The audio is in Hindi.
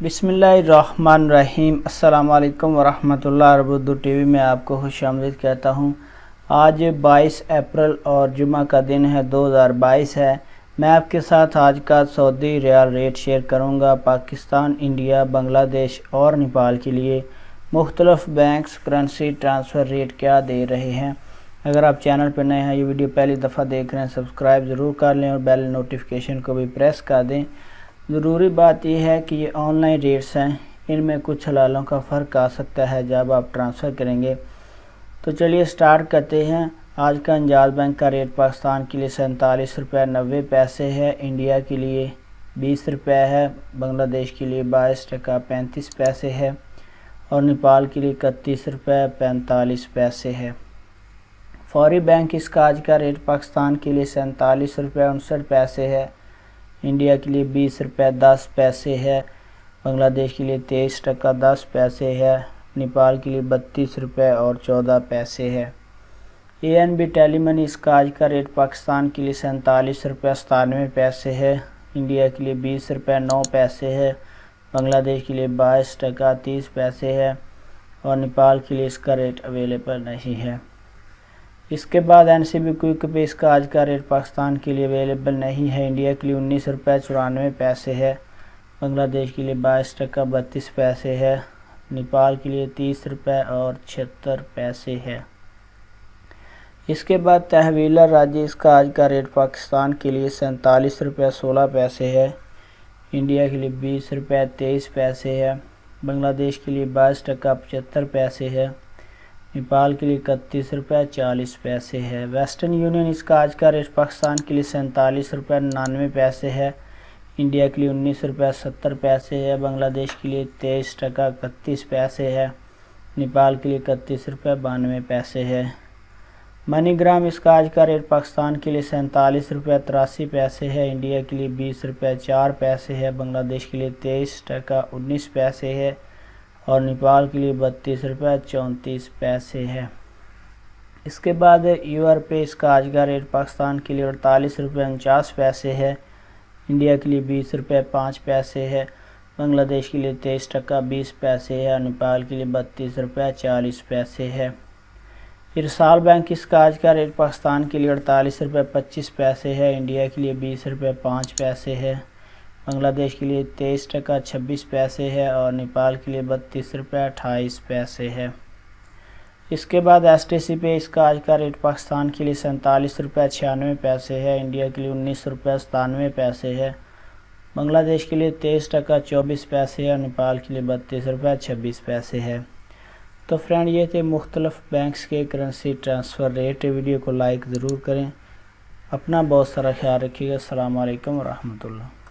बिस्मिल्लाहिर्रहमानिर्रहीम। अस्सलाम वालेकुम वरहमतुल्लाह। उर्दू टीवी में आपको खुशामदीद कहता हूँ। आज 22 अप्रैल और जुमा का दिन है, 2022 है। मैं आपके साथ आज का सऊदी रियाल रेट शेयर करूँगा। पाकिस्तान, इंडिया, बांग्लादेश और नेपाल के लिए मुख्तलिफ बैंक्स करेंसी ट्रांसफ़र रेट क्या दे रहे हैं। अगर आप चैनल पर नए हैं, ये वीडियो पहली दफ़ा देख रहे हैं, सब्सक्राइब ज़रूर कर लें और बेल नोटिफिकेशन को भी प्रेस कर दें। ज़रूरी बात यह है कि ये ऑनलाइन रेट्स हैं, इनमें कुछ हलालों का फ़र्क आ सकता है जब आप ट्रांसफ़र करेंगे। तो चलिए स्टार्ट करते हैं। आज का अंजाज बैंक का रेट पाकिस्तान के लिए 47 रुपये 90 पैसे है, इंडिया के लिए 20 रुपये है, बांग्लादेश के लिए 22 टका 35 पैसे है और नेपाल के लिए 31 रुपये 45 पैसे है। फौरी बैंक इसका आज का रेट पाकिस्तान के लिए 47 रुपये 59 पैसे है, इंडिया के लिए 20 रुपये 10 पैसे है, बांग्लादेश के लिए 23 टका 10 पैसे है, नेपाल के लिए 32 रुपये और 14 पैसे है। ANB टेलीमनी इसका आज का रेट पाकिस्तान के लिए 47 रुपये 97 पैसे है, इंडिया के लिए 20 रुपये 9 पैसे है, बांग्लादेश के लिए 22 टका 30 पैसे है और नेपाल के लिए इसका रेट अवेलेबल नहीं है। इसके बाद NCB क्विक पे इसका आज का रेट पाकिस्तान के लिए अवेलेबल नहीं है, इंडिया के लिए 19 रुपये 94 पैसे है, बांग्लादेश के लिए 22 टका 32 पैसे है, नेपाल के लिए 30 रुपये और 76 पैसे है। इसके बाद तहवीला राजी इसका आज का रेट पाकिस्तान के लिए 47 रुपये 16 पैसे है, इंडिया के लिए 20 रुपये 23 पैसे है, बांग्लादेश के लिए 22 टका 75 पैसे है, नेपाल के लिए 31 रुपये 40 पैसे है। वेस्टर्न यूनियन इसका आज का रेट पाकिस्तान के लिए 47 रुपये 99 पैसे है, इंडिया के लिए 19 रुपये 70 पैसे है, बांग्लादेश के लिए 23 टका 31 पैसे है, नेपाल के लिए 31 रुपये 92 पैसे है। मनीग्राम इसका आज का रेट पाकिस्तान के लिए 47 रुपये 83 पैसे है, इंडिया के लिए 20 रुपये 4 पैसे है, बांग्लादेश के लिए 23 टका 19 पैसे है और नेपाल के लिए 32 रुपये 34 पैसे है। इसके बाद UR पे इसका आज का रेट पाकिस्तान के लिए 48 रुपये 49 पैसे है, इंडिया के लिए 20 रुपये 5 पैसे है, बांग्लादेश के लिए 23 टका 20 पैसे है और नेपाल के लिए 32 रुपये 40 पैसे है। इरसाल बैंक इसका आज का रेट पाकिस्तान के लिए 48 रुपये 25 पैसे है, इंडिया के लिए 20 रुपये 5 पैसे है, बांग्लादेश के लिए 23 टका 26 पैसे है और नेपाल के लिए 32 रुपये 28 पैसे है। इसके बाद STC पे इसका आज का रेट पाकिस्तान के लिए 47 रुपये 96 पैसे है, इंडिया के लिए 19 रुपये 97 पैसे है, बांग्लादेश के लिए 23 टका 24 पैसे है और नेपाल के लिए 32 रुपये 26 पैसे है। तो फ्रेंड, ये थे मुख्तलिफ बैंक्स के करेंसी ट्रांसफ़र रेट। वीडियो को लाइक ज़रूर करें। अपना बहुत सारा ख्याल रखिएगा। अस्सलाम वालेकुम वरहमतुल्लाह।